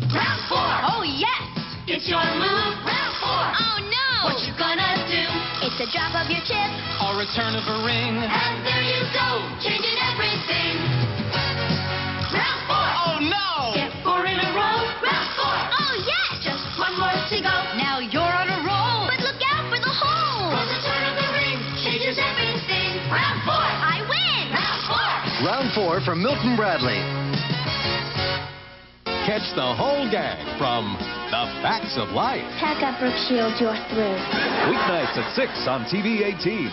Round 4. Oh, yes. It's your move. Round 4. Oh, no. What you gonna do? It's a drop of your chip. Or return of a ring. And there you go, changing everything. Round 4. Oh, no. Get 4 in a row. Round 4. Oh, yes. Just one more to go. Now you're on a roll. But look out for the hole. For the turn of the ring changes everything. Round 4. I win. Round 4. Round 4 from Milton Bradley. Catch the whole gang from The Facts of Life. Pack up, Brooke Shields, you're through. Weeknights at 6 on TV 18.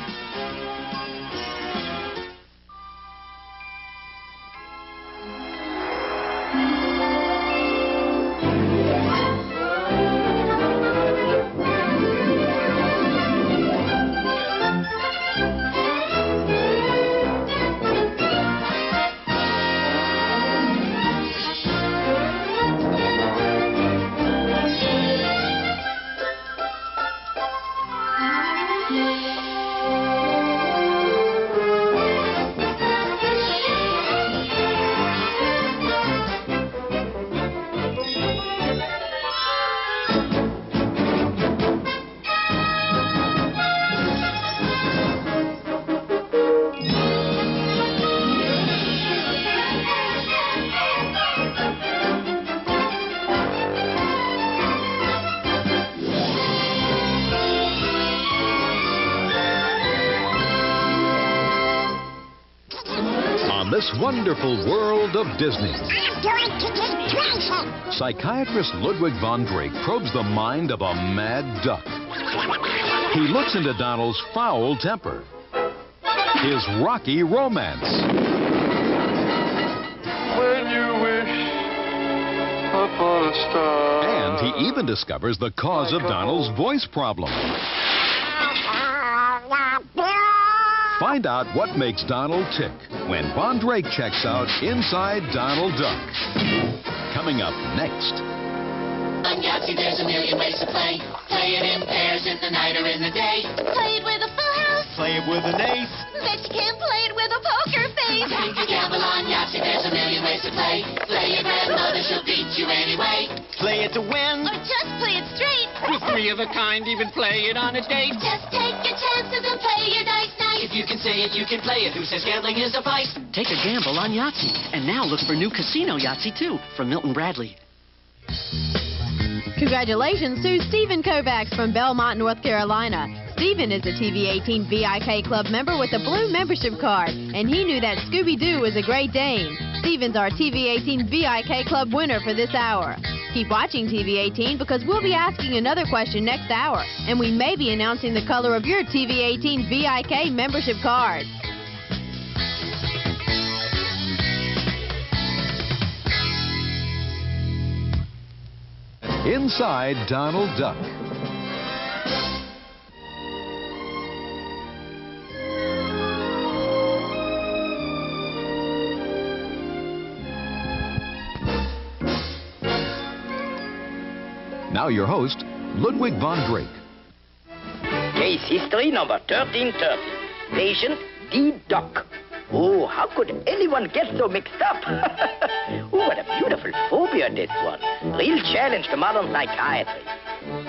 On this wonderful world of Disney, I'm going to depression. psychiatrist Ludwig von Drake probes the mind of a mad duck. He looks into Donald's foul temper, his rocky romance, When you wish upon a star. and he even discovers the cause of Donald's voice problem. Find out what makes Donald tick when Von Drake checks out Inside Donald Duck. Coming up next. On Yahtzee, there's a million ways to play. Play it in pairs in the night or in the day. Play it with a full house. Play it with an ace. Bet you can't play it with a poker face. Take a gamble on Yahtzee, there's a million ways to play. Play your grandmother, she'll beat you anyway. Play it to win. Or just play it straight. With 3 of a kind, even play it on a date. Just take your chances and play your dice nice. If you can say it, you can play it. Who says gambling is a vice? Take a gamble on Yahtzee. And now look for new Casino Yahtzee, too, from Milton Bradley. Congratulations to Stephen Kovacs from Belmont, North Carolina. Stephen is a TV18 VIK Club member with a blue membership card, and he knew that Scooby-Doo was a Great Dane. Stephen's our TV18 VIK Club winner for this hour. Keep watching TV18 because we'll be asking another question next hour, and we may be announcing the color of your TV18 VIK membership card. Inside Donald Duck. Now your host, Ludwig von Drake. Case history number 1330. Patient D. Duck. Oh, how could anyone get so mixed up? Oh, what a beautiful phobia, this one. Real challenge to modern psychiatry.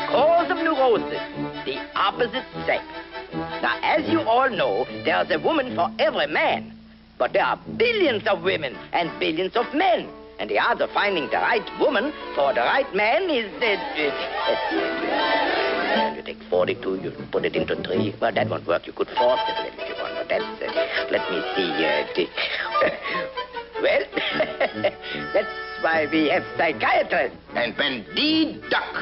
Cause of neurosis, the opposite sex. Now, as you all know, there's a woman for every man. But there are billions of women and billions of men. And the odds of finding the right woman for the right man is... you take 42, you put it into 3. Well, that won't work. You could force it a little if you want. But that's... let me see. Well, that's why we have psychiatrists. And when D. Duck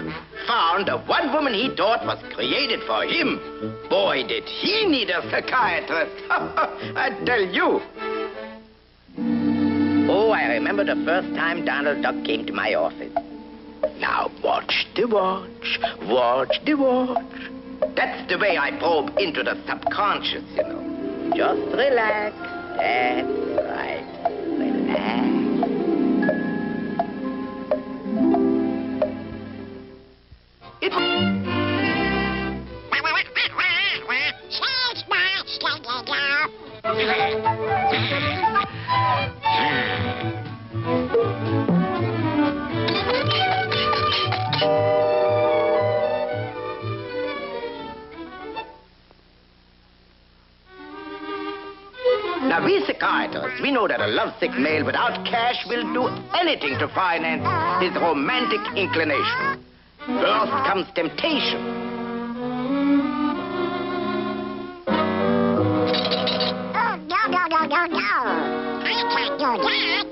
found the one woman he thought was created for him, boy, did he need a psychiatrist. I tell you. Oh, I remember the first time Donald Duck came to my office. Now watch the watch, watch the watch. That's the way I probe into the subconscious, you know. Just relax. That's right. Relax. psychiatrists, we know that a lovesick male without cash will do anything to finance his romantic inclination. First comes temptation. Oh, no. I can't do that.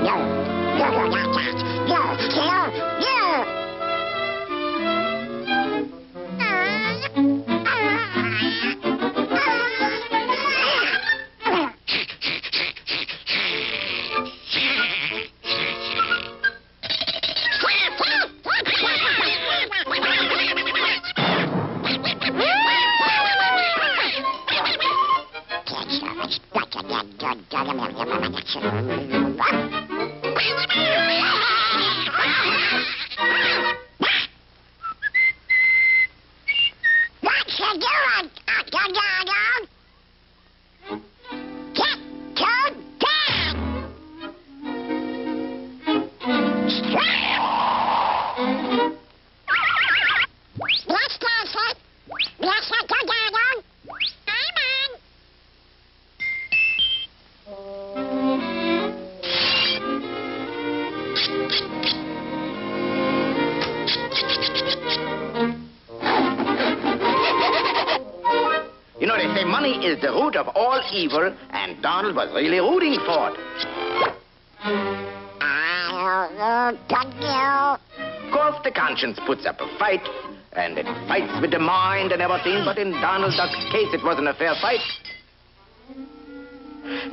No, not that. No. You know, they say money is the root of all evil, and Donald was really rooting for it. Of course, the conscience puts up a fight, and it fights with the mind and everything, but in Donald Duck's case, it wasn't a fair fight.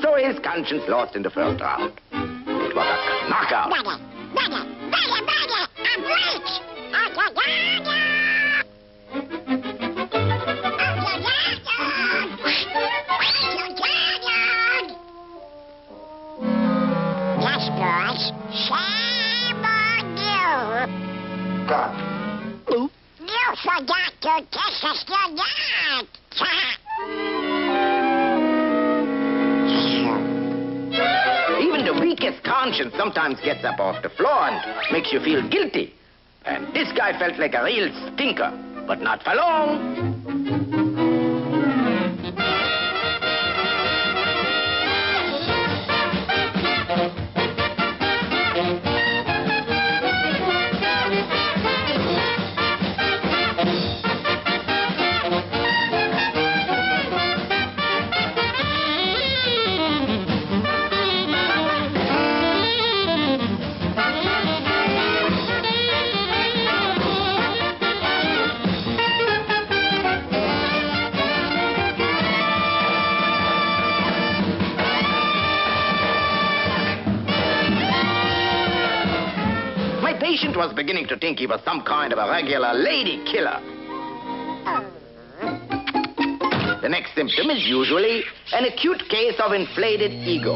So his conscience lost in the first round. It was a knockout. Shame on you. You forgot to test your nut. Even the weakest conscience sometimes gets up off the floor and makes you feel guilty. And this guy felt like a real stinker, but not for long. The patient was beginning to think he was some kind of a regular lady killer. The next symptom is usually an acute case of inflated ego.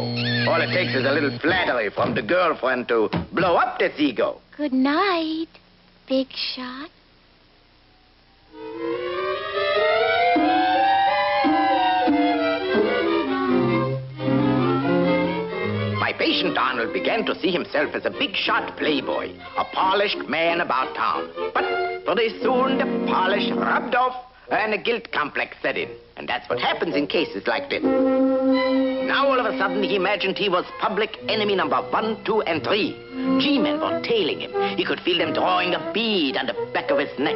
All it takes is a little flattery from the girlfriend to blow up this ego. Good night, Big Shot. My patient Donald began to see himself as a big-shot playboy, a polished man about town. But pretty soon the polish rubbed off and a guilt complex set in. And that's what happens in cases like this. Now all of a sudden he imagined he was public enemy number 1, 2, and 3. G-men were tailing him. He could feel them drawing a bead on the back of his neck.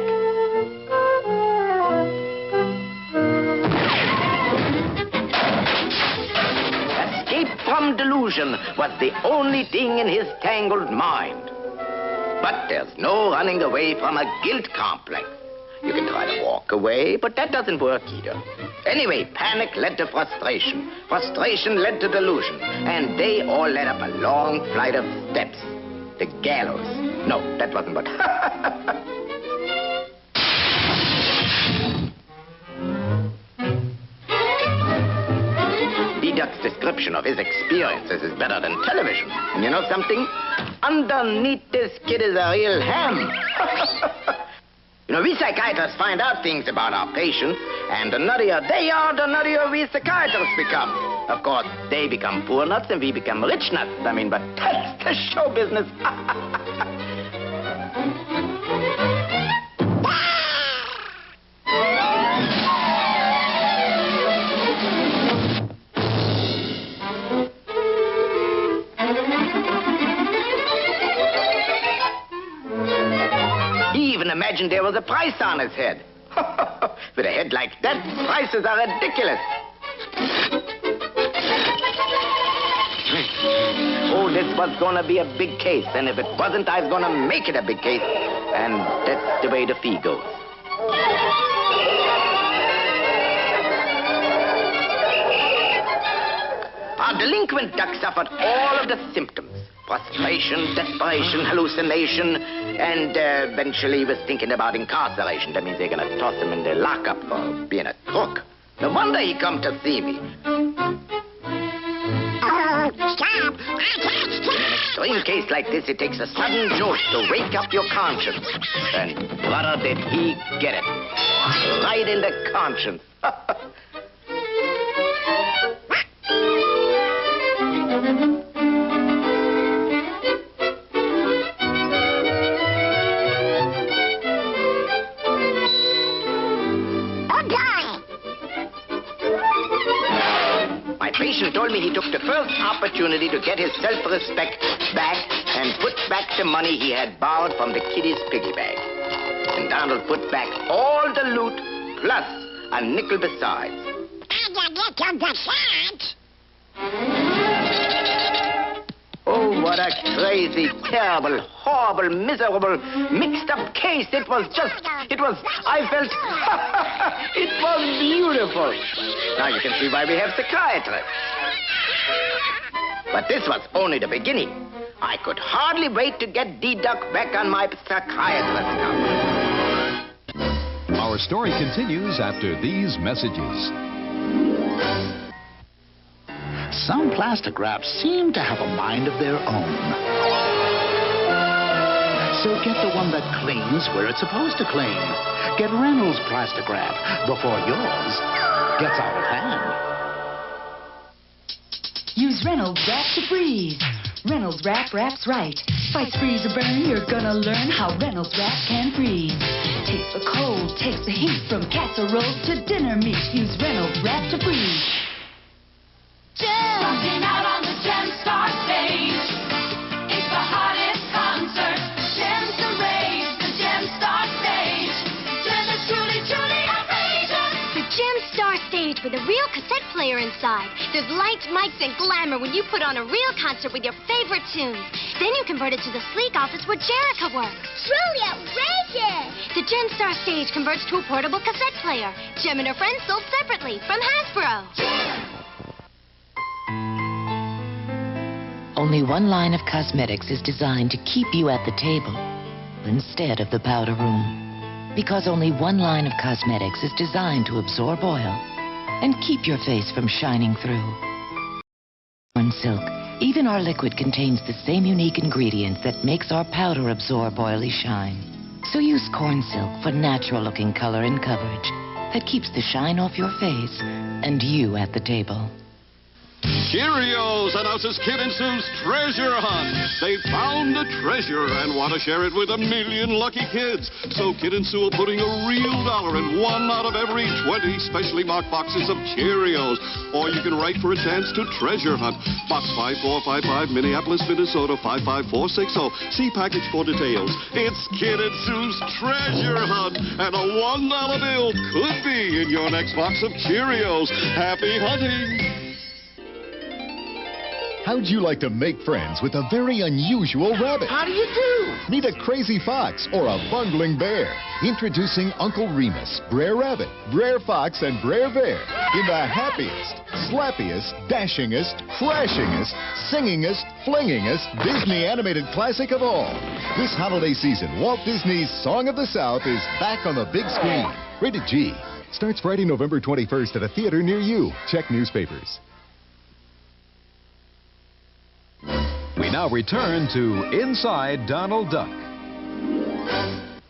From delusion was the only thing in his tangled mind. But there's no running away from a guilt complex. You can try to walk away, but that doesn't work either. Anyway, panic led to frustration. Frustration led to delusion. And they all led up a long flight of steps. The gallows. No, that wasn't what... Duck's description of his experiences is better than television. And you know something? Underneath this kid is a real ham. You know, we psychiatrists find out things about our patients, and the nuttier they are, the nuttier we psychiatrists become. Of course, they become poor nuts and we become rich nuts. I mean, but that's the show business. imagined there was a price on his head. With a head like that, prices are ridiculous. Oh, this was going to be a big case, and if it wasn't, I was going to make it a big case. And that's the way the fee goes. Our delinquent duck suffered all of the symptoms. Frustration, desperation, hallucination, and eventually was thinking about incarceration. That means they're going to toss him in the lockup for being a crook. No wonder he come to see me. Oh, stop. In an extreme case like this, it takes a sudden jolt to wake up your conscience. And brother, did he get it. Right in the conscience. My patient told me he took the first opportunity to get his self-respect back and put back the money he had borrowed from the kiddie's piggy bag. And Donald put back all the loot plus a nickel besides. And a nickel besides? Oh, what a crazy, terrible, horrible, miserable, mixed-up case. It was, I felt, it was beautiful. Now you can see why we have psychiatrists. But this was only the beginning. I could hardly wait to get D-Duck back on my psychiatrist now. Our story continues after these messages. Some plastic wraps seem to have a mind of their own. So get the one that clings where it's supposed to cling. Get Reynolds plastic wrap before yours gets out of hand. Use Reynolds Wrap to freeze. Reynolds Wrap wraps right. Fights freeze or burn, you're gonna learn how Reynolds Wrap can freeze. Takes the cold, takes the heat from casserole to dinner meat. Use Reynolds Wrap to freeze. Rocking out on the Gem Star stage. It's the hottest concert. Gems to raise the Gem Star stage. Gem is truly, truly outrageous. The Gem Star stage with a real cassette player inside. There's lights, mics, and glamour when you put on a real concert with your favorite tunes. Then you convert it to the sleek office where Jerica works. Truly outrageous. The Gem Star stage converts to a portable cassette player. Gem and her friends sold separately from Hasbro. Only one line of cosmetics is designed to keep you at the table instead of the powder room. Because only one line of cosmetics is designed to absorb oil and keep your face from shining through. Corn silk, even our liquid contains the same unique ingredient that makes our powder absorb oily shine. So use corn silk for natural-looking color and coverage that keeps the shine off your face and you at the table. Cheerios announces Kid and Sue's treasure hunt. They found a treasure and want to share it with 1 million lucky kids. So Kid and Sue are putting a real dollar in one out of every 20 specially marked boxes of Cheerios. Or you can write for a chance to treasure hunt. Box 5455, Minneapolis, Minnesota 55460. See package for details. It's Kid and Sue's treasure hunt. And a $1 bill could be in your next box of Cheerios. Happy hunting! How'd you like to make friends with a very unusual rabbit? How do you do? Meet a crazy fox or a bungling bear. Introducing Uncle Remus, Brer Rabbit, Brer Fox, and Brer Bear in the happiest, slappiest, dashingest, crashingest, singingest, flingingest Disney animated classic of all. This holiday season, Walt Disney's Song of the South is back on the big screen. Rated G. Starts Friday, November 21st at a theater near you. Check newspapers. We now return to Inside Donald Duck.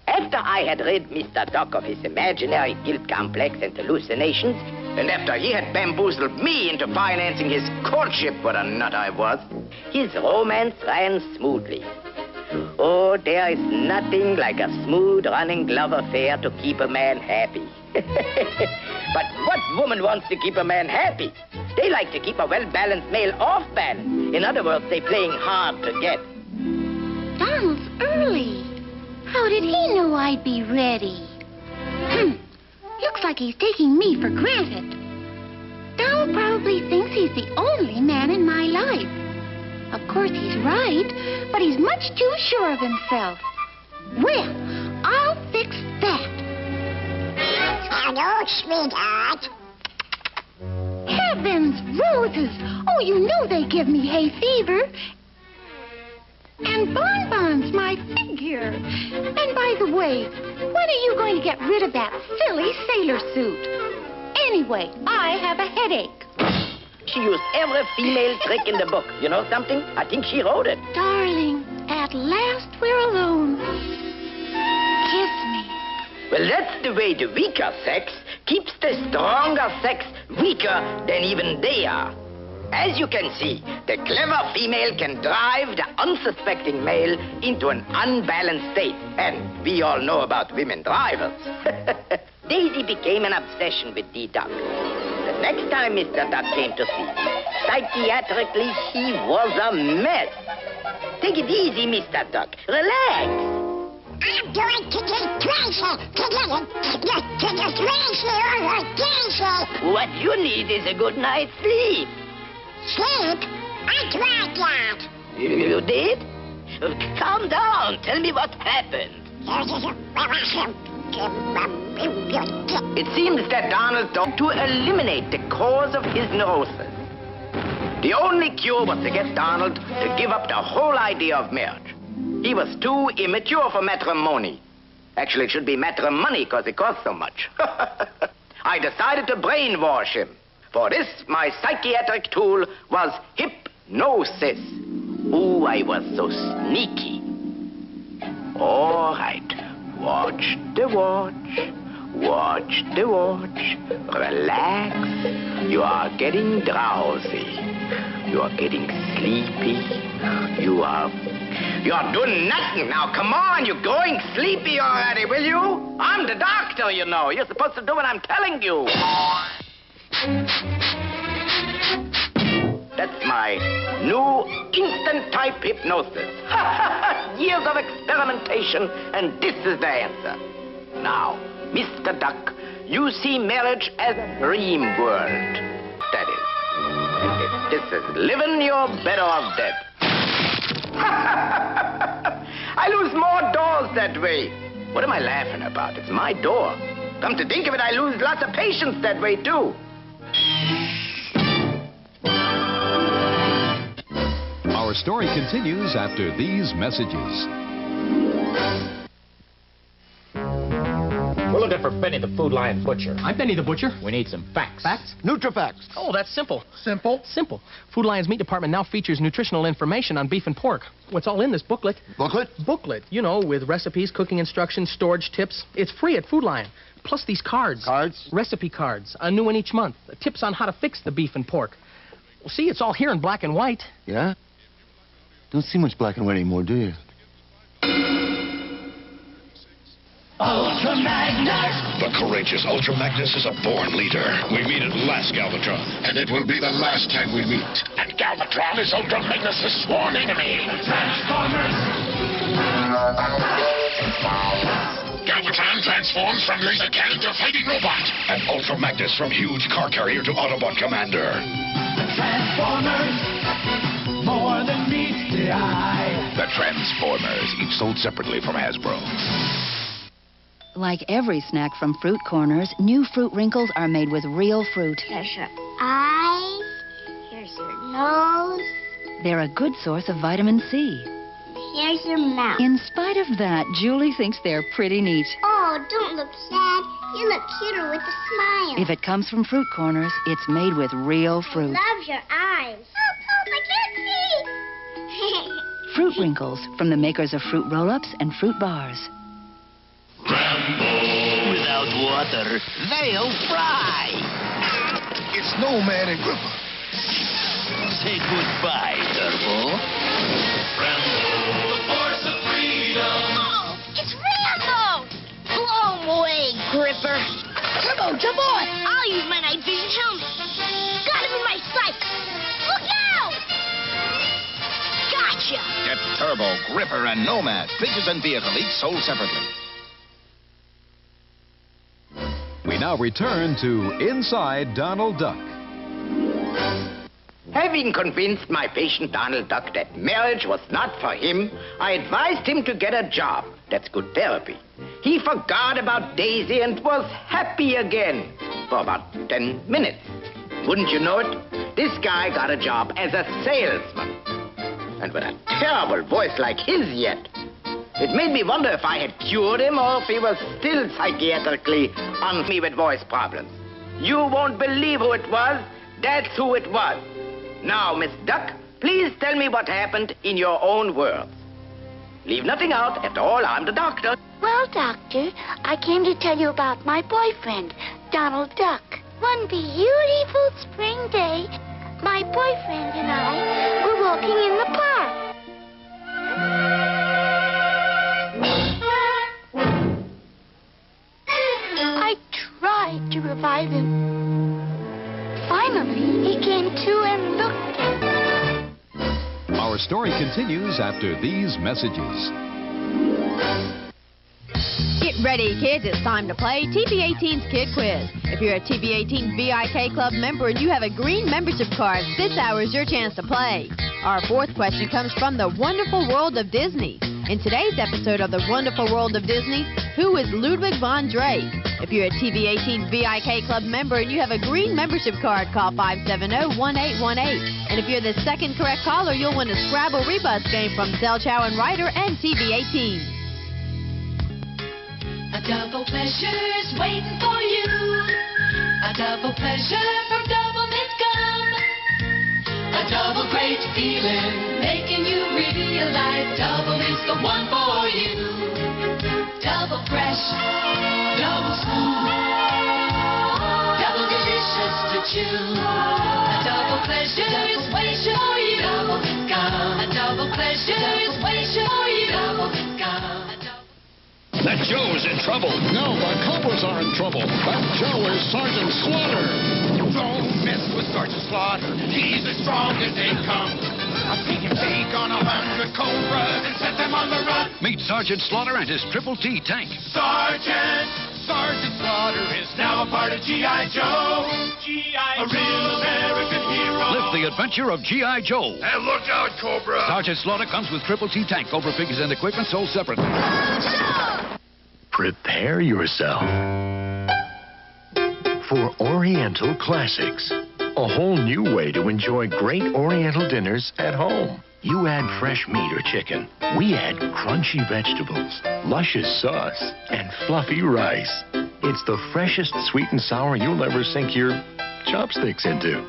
After I had rid Mr. Duck of his imaginary guilt complex and hallucinations, and after he had bamboozled me into financing his courtship, what a nut I was, his romance ran smoothly. Oh, there is nothing like a smooth-running glove affair to keep a man happy. But what woman wants to keep a man happy? They like to keep a well-balanced male off-balance. In other words, they're playing hard to get. Donald's early. How did he know I'd be ready? Looks like he's taking me for granted. Donald probably thinks he's the only man in my life. Of course, he's right, but he's much too sure of himself. Well, I'll fix that. Hello, sweetheart. Heavens, roses! Oh, you know they give me hay fever. And bonbons, my figure. And by the way, when are you going to get rid of that silly sailor suit? Anyway, I have a headache. She used every female trick in the book. You know something? I think she wrote it. Darling, at last we're alone. Kiss me. Well, that's the way the weaker sex keeps the stronger sex weaker than even they are. As you can see, the clever female can drive the unsuspecting male into an unbalanced state. And we all know about women drivers. Daisy became an obsession with D-Duck. The next time Mr. Duck came to see me, psychiatrically, he was a mess. Take it easy, Mr. Duck. Relax. I'm going to get crazy. To get crazy over Daisy. What you need is a good night's sleep. Sleep? I tried that. You did? Calm down. Tell me what happened. It seems that Donald thought to eliminate the cause of his neurosis. The only cure was to get Donald to give up the whole idea of marriage. He was too immature for matrimony. Actually, it should be matrimony because it costs so much. I decided to brainwash him. For this, my psychiatric tool was hypnosis. Oh, I was so sneaky. All right. Watch the watch. Watch the watch. Relax. You are getting drowsy. You are getting sleepy. You are doing nothing. Now, come on. You're going sleepy already, will you? I'm the doctor, you know. You're supposed to do what I'm telling you. That's my new instant type hypnosis. Years of experimentation, and this is the answer. Now, Mr. Duck, you see marriage as a dream world. That is. And if this is living, you're better off dead. I lose more doors that way. What am I laughing about? It's my door. Come to think of it, I lose lots of patients that way, too. Our story continues after these messages. We're looking for Benny the Food Lion Butcher. I'm Benny the Butcher. We need some facts. Facts? NutriFacts. Oh, that's simple. Simple? Simple. Food Lion's meat department now features nutritional information on beef and pork. What's all in this booklet? Booklet? Booklet. You know, with recipes, cooking instructions, storage tips. It's free at Food Lion. Plus these cards. Cards? Recipe cards. A new one each month. Tips on how to fix the beef and pork. Well, see, it's all here in black and white. Yeah? Don't see much black and white anymore, do you? Ultra Magnus! The courageous Ultra Magnus is a born leader. We meet at last, Galvatron. And it will be the last time we meet. And Galvatron is Ultra Magnus' sworn enemy. Transformers! Galvatron transforms from laser cannon to fighting robot. And Ultra Magnus from huge car carrier to Autobot commander. Transformers! More than meets the eye. The Transformers, each sold separately from Hasbro. Like every snack from Fruit Corners, new Fruit Wrinkles are made with real fruit. Here's your eyes. Here's your nose. They're a good source of vitamin C. Here's your mouth. In spite of that, Julie thinks they're pretty neat. Oh, don't look sad. You look cuter with a smile. If it comes from Fruit Corners, it's made with real fruit. Love your eyes. Oh, I can't see. Fruit Wrinkles, from the makers of Fruit Roll-Ups and Fruit Bars. Without water, they'll fry. It's no man in Gripper. Say goodbye, Turbo. The force of freedom. Oh, it's Rambo! Blow away, Gripper. Turbo, jump on! I'll use my night vision helmet. Got him in my sights. Look out! Gotcha! Get Turbo, Gripper, and Nomad. Fridges and vehicle, each sold separately. We now return to Inside Donald Duck. Having convinced my patient Donald Duck that marriage was not for him, I advised him to get a job. That's good therapy. He forgot about Daisy and was happy again for about 10 minutes. Wouldn't you know it? This guy got a job as a salesman. And with a terrible voice like his yet. It made me wonder if I had cured him or if he was still psychiatrically on me with voice problems. You won't believe who it was. That's who it was. Now, Miss Duck, please tell me what happened in your own words. Leave nothing out. After all, I'm the doctor. Well, Doctor, I came to tell you about my boyfriend, Donald Duck. One beautiful spring day, my boyfriend and I were walking in the park. I tried to revive him. Finally, he came to and looked at me. Our story continues after these messages. Get ready, kids. It's time to play TV18's Kid Quiz. If you're a TV18 VIK Club member and you have a green membership card, this hour is your chance to play. Our fourth question comes from the wonderful world of Disney. In today's episode of the Wonderful World of Disney, who is Ludwig von Drake? If you're a TV18 VIK Club member and you have a green membership card, call 570-1818. And if you're the second correct caller, you'll win a Scrabble Rebus game from Selchow and Ryder and TV18. A double pleasure's waiting for you. A double pleasure from Double Mint Gum. A double great feeling, making you realize double is the one for you. Double fresh, double smooth, double delicious to chew. A double pleasure is waiting for you. Double Mint Gum. A double pleasure is waiting for you. Double Mint Gum. That Joe's in trouble. No, the Cobras are in trouble. That Joe is Sergeant Slaughter. Don't mess with Sergeant Slaughter. He's as strong as they come. He can take on 100 Cobras and set them on the run. Meet Sergeant Slaughter and his Triple T tank. Sergeant Slaughter is now a part of G.I. Joe. A real American hero. Live the adventure of G.I. Joe. And look out, Cobra. Sergeant Slaughter comes with Triple T tank. Cobra figures and equipment sold separately. Prepare yourself for Oriental Classics. A whole new way to enjoy great Oriental dinners at home. You add fresh meat or chicken. We add crunchy vegetables, luscious sauce, and fluffy rice. It's the freshest sweet and sour you'll ever sink your chopsticks into.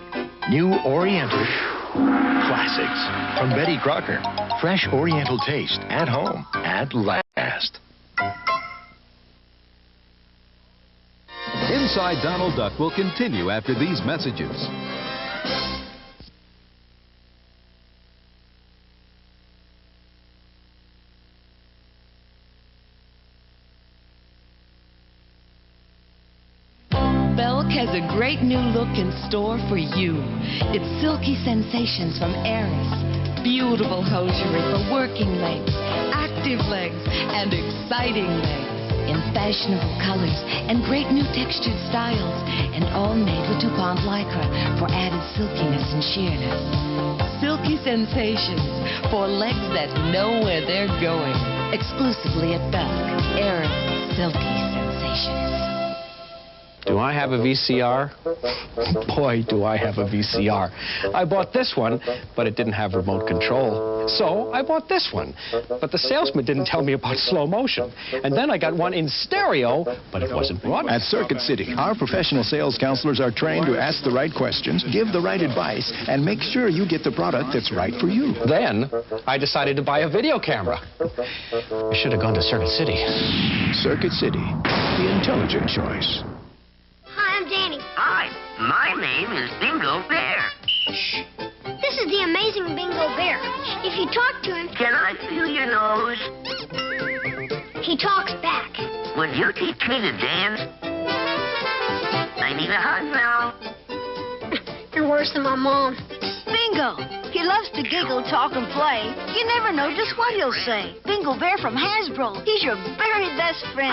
New Oriental Classics from Betty Crocker. Fresh Oriental taste at home at last. Inside Donald Duck will continue after these messages. Belk has a great new look in store for you. It's silky sensations from Eris. Beautiful hosiery for working legs, active legs, and exciting legs. In fashionable colors and great new textured styles, and all made with DuPont Lycra for added silkiness and sheerness. Silky sensations for legs that know where they're going. Exclusively at Belk. Eris Silky Sensations. Do I have a VCR? Boy, do I have a VCR. I bought this one, but it didn't have remote control. So I bought this one. But the salesman didn't tell me about slow motion. And then I got one in stereo, but it wasn't broadcast. At Circuit City, our professional sales counselors are trained to ask the right questions, give the right advice, and make sure you get the product that's right for you. Then I decided to buy a video camera. I should have gone to Circuit City. Circuit City, the intelligent choice. Hi, I'm Danny. Hi, my name is Bingo Bear. Shh. This is the amazing Bingo Bear. If you talk to him... Can I feel your nose? He talks back. Will you teach me to dance? I need a hug now. You're worse than my mom. Bingo! He loves to giggle, talk, and play. You never know just what he'll say. Bingo Bear from Hasbro. He's your very best friend.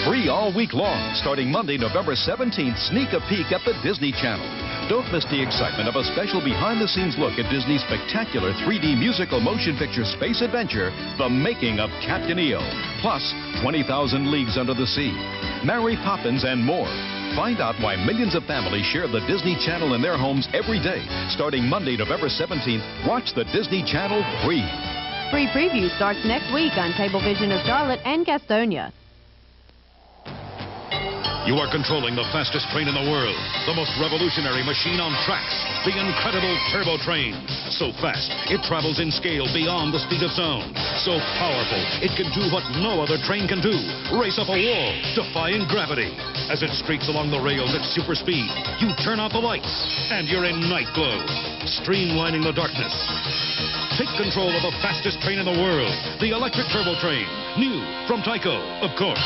Free all week long, starting Monday, November 17th. Sneak a peek at the Disney Channel. Don't miss the excitement of a special behind-the-scenes look at Disney's spectacular 3D musical motion picture space adventure, The Making of Captain EO. Plus, 20,000 Leagues Under the Sea, Mary Poppins, and more. Find out why millions of families share the Disney Channel in their homes every day. Starting Monday, November 17th, watch the Disney Channel free. Free preview starts next week on Cablevision of Charlotte and Gastonia. You are controlling the fastest train in the world, the most revolutionary machine on tracks, the incredible turbo train. So fast, it travels in scale beyond the speed of sound. So powerful, it can do what no other train can do, race up a wall, defying gravity. As it streaks along the rails at super speed, you turn off the lights, and you're in night glow, streamlining the darkness. Take control of the fastest train in the world, the electric turbo train, new from Tyco, of course.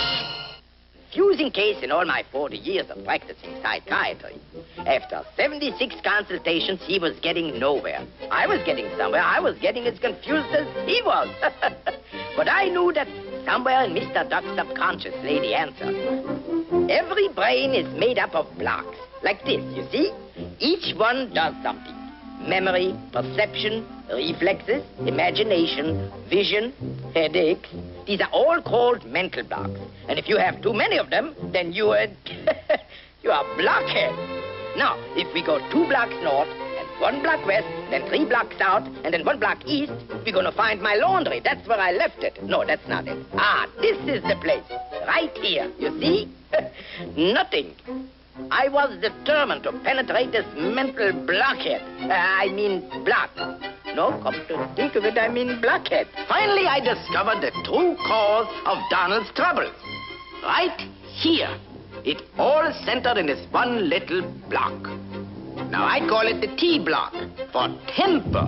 Confusing case in all my 40 years of practicing psychiatry. After 76 consultations, he was getting nowhere. I was getting somewhere. I was getting as confused as he was. But I knew that somewhere in Mr. Duck's subconscious lay the answer. Every brain is made up of blocks, like this, you see? Each one does something. Memory, perception, reflexes, imagination, vision, headaches. These are all called mental blocks. And if you have too many of them, then you are blockhead. Now, if we go 2 blocks north, and 1 block west, then 3 blocks south, and then 1 block east, we're going to find my laundry. That's where I left it. No, that's not it. Ah, this is the place. Right here. You see? Nothing. I was determined to penetrate this mental blockhead. Block. No, come to think of it, I mean blockhead. Finally, I discovered the true cause of Donald's troubles. Right here. It all centered in this one little block. Now, I call it the T block for temper.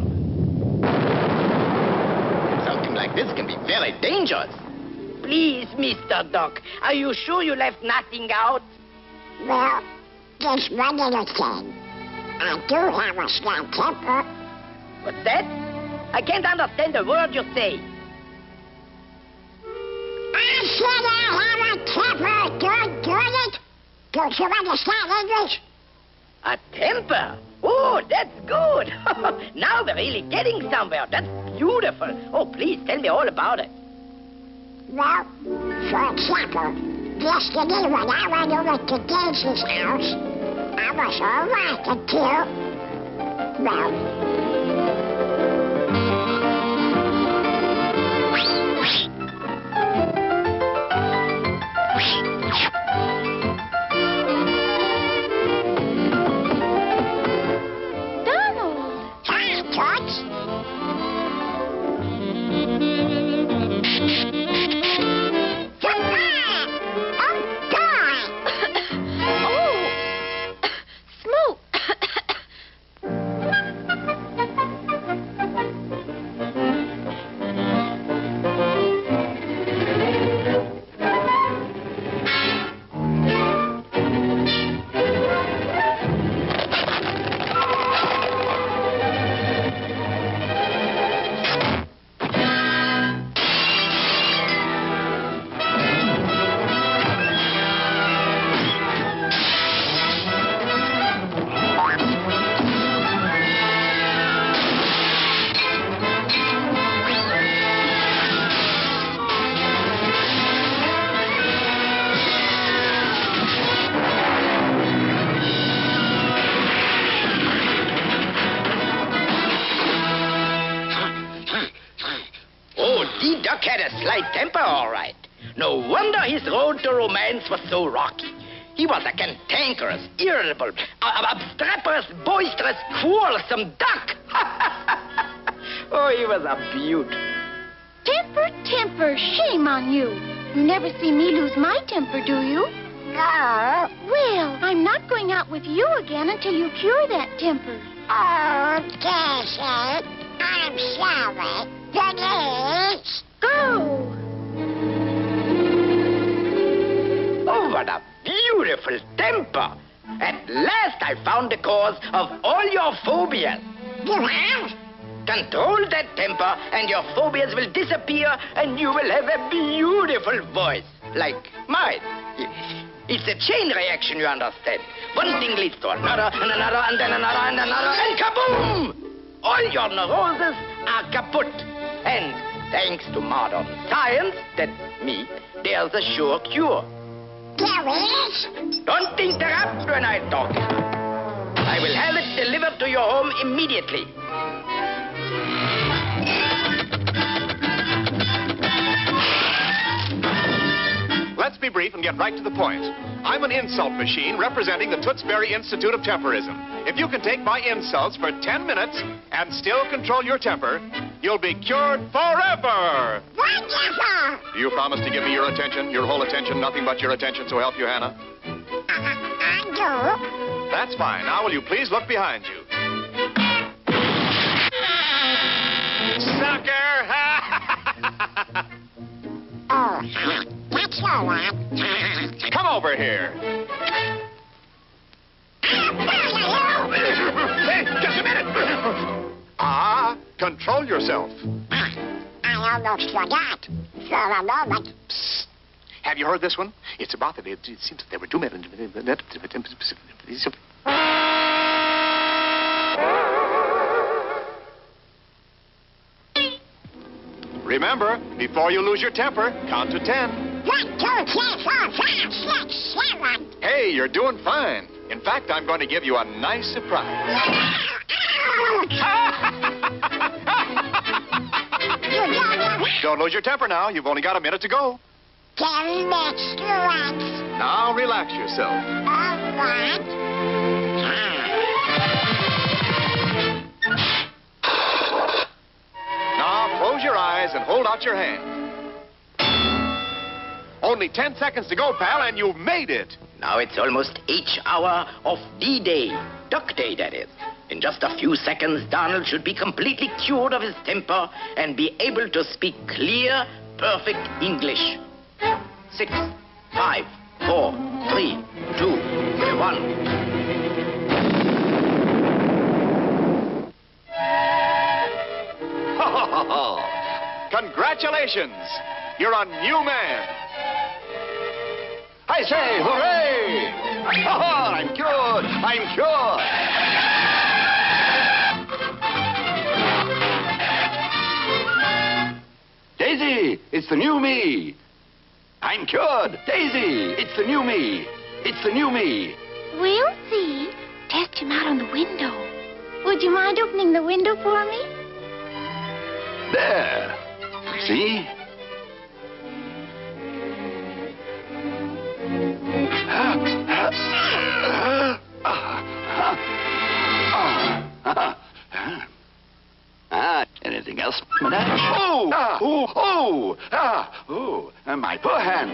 Something like this can be very dangerous. Please, Mr. Duck, are you sure you left nothing out? Well, just one little thing. I do have a strong temper. What's that? I can't understand a word you say. I said I have a temper, it? Don't you understand English? A temper? Oh, that's good. Now we're really getting somewhere. That's beautiful. Oh, please tell me all about it. Well, for example, yesterday when I went over to Daisy's house, I was all right until, well... Duck had a slight temper, all right. No wonder his road to romance was so rocky. He was a cantankerous, irritable, obstreperous, boisterous, quarrelsome duck. Oh, he was a beaut. Temper, shame on you. You never see me lose my temper, do you? No. Well, I'm not going out with you again until you cure that temper. Oh, Daisy, I'm sorry. Please. Go. Oh, what a beautiful temper. At last I found the cause of all your phobias. You have? Control that temper and your phobias will disappear and you will have a beautiful voice. Like mine. It's a chain reaction, you understand. One thing leads to another, and another, and then another, and another, and kaboom! All your neuroses are kaput. And thanks to modern science, that's me, there's a sure cure. There is? Don't interrupt when I talk. I will have it delivered to your home immediately. Let's be brief and get right to the point. I'm an insult machine representing the Tewksbury Institute of Temperism. If you can take my insults for 10 minutes and still control your temper, you'll be cured forever. Wonderful! Do you promise to give me your attention, your whole attention, nothing but your attention, so help you, Hannah? I do. That's fine. Now, will you please look behind you? Sucker! Oh, that's all right. Come over here. Hey, just a minute. Control yourself. I almost forgot. For a moment. Psst. Have you heard this one? It's about that it seems that there were 2 men. Remember, before you lose your temper, count to 10. 1, 2, 3, 4, 5, 6, 7. Hey, you're doing fine. In fact, I'm going to give you a nice surprise. Don't lose your temper now. You've only got a minute to go. 10 minutes to once. Now relax yourself. All right. Now close your eyes and hold out your hand. Only 10 seconds to go, pal, and you've made it. Now it's almost each hour of D-Day. Duck Day, that is. In just a few seconds, Donald should be completely cured of his temper and be able to speak clear, perfect English. 6, 5, 4, 3, 2, 1. Congratulations! You're a new man. I say, hooray! I'm cured! I'm cured! Daisy, it's the new me. I'm cured. Daisy, it's the new me. It's the new me. We'll see. Test him out on the window. Would you mind opening the window for me? There. See? Anything else, madame? My poor hand.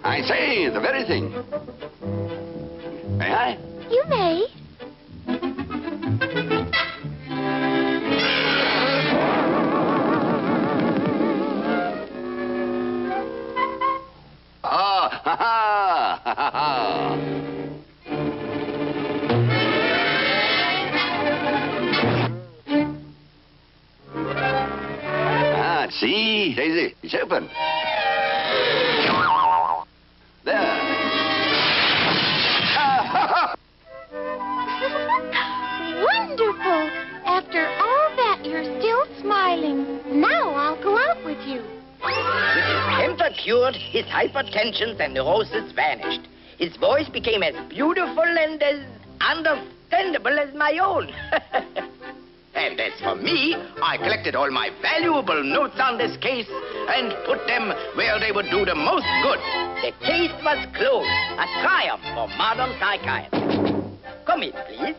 I say, the very thing. May I? You may. See, Daisy, it's open. There. Wonderful! After all that, you're still smiling. Now I'll go out with you. With his temper cured, his hypertension and neurosis vanished. His voice became as beautiful and as understandable as my own. And as for me, I collected all my valuable notes on this case and put them where they would do the most good. The case was closed. A triumph for modern psychiatry. Come in, please.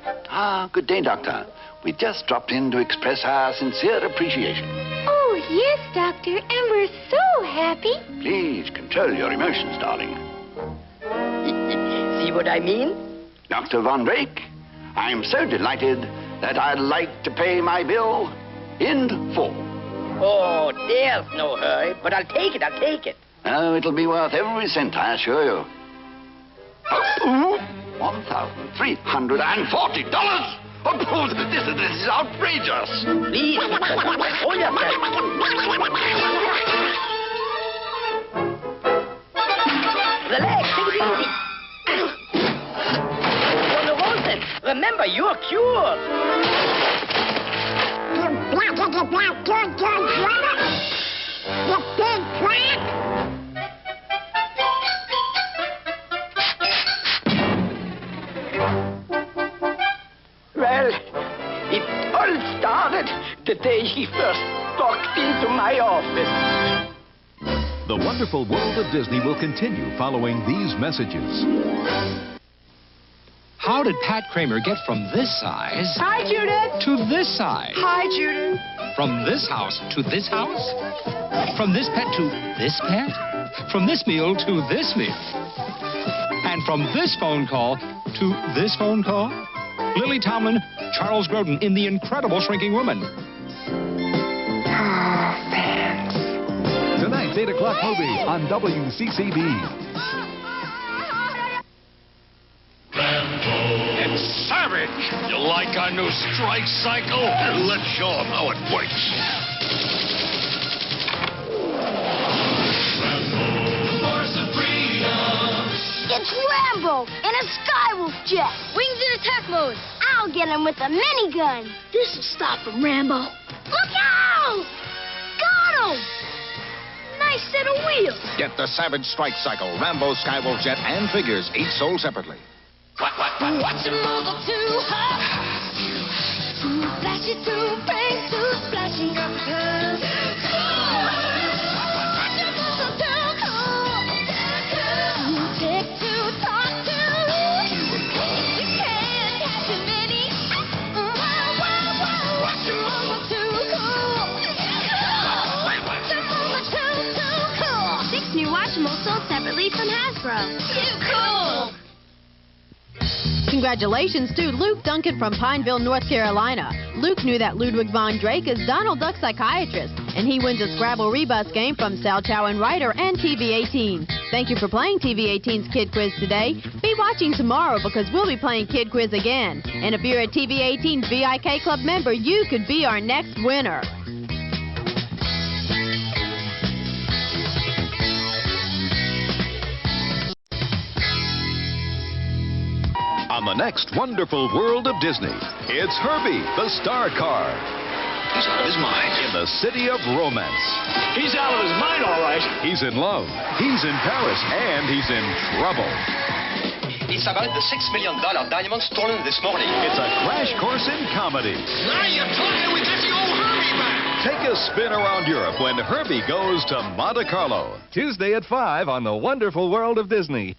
Good day, Doctor. We just dropped in to express our sincere appreciation. Oh, yes, Doctor, and we're so happy. Please control your emotions, darling. See what I mean? Dr. Von Drake, I'm so delighted that I'd like to pay my bill in full. Oh, there's no hurry, but I'll take it, I'll take it. Oh, it'll be worth every cent, I assure you. $1,340. Oh, this is outrageous. Please, hold yourself. Relax, take it easy. Donna Rosen, remember, you're cured. You black, good brother. You big crack. Well, it all started the day he first walked into my office. The Wonderful World of Disney will continue following these messages. How did Pat Kramer get from this size... Hi, Judith. ...to this size? Hi, Judith. From this house to this house? From this pet to this pet? From this meal to this meal? And from this phone call to this phone call? Lily Tomlin, Charles Grodin in The Incredible Shrinking Woman. Tonight's 8 o'clock movie on WCCB. It's savage! You like our new strike cycle? Let's show them how it works. It's Rambo in a Skywolf jet. Wings in attack mode. I'll get him with a minigun. This'll stop him, Rambo. Look out! Got him! Nice set of wheels. Get the Savage Strike Cycle, Rambo, Skywolf Jet, and figures, each sold separately. Watch him move too hot. Too flashy, too brave, too splashy. New Watchimals sold separately from Hasbro. Too cool! Congratulations to Luke Duncan from Pineville, North Carolina. Luke knew that Ludwig von Drake is Donald Duck's psychiatrist, and he wins a Scrabble Rebus game from Sal Chow and Ryder and TV18. Thank you for playing TV18's Kid Quiz today. Be watching tomorrow because we'll be playing Kid Quiz again. And if you're a TV18 VIK Club member, you could be our next winner. On the next Wonderful World of Disney, it's Herbie, the star car. He's out of his mind. In the city of romance. He's out of his mind, all right. He's in love, he's in Paris, and he's in trouble. It's about the $6 million diamond stolen this morning. It's a crash course in comedy. Now you're talking. We got the old Herbie back. Take a spin around Europe when Herbie goes to Monte Carlo. Tuesday at 5 on the Wonderful World of Disney.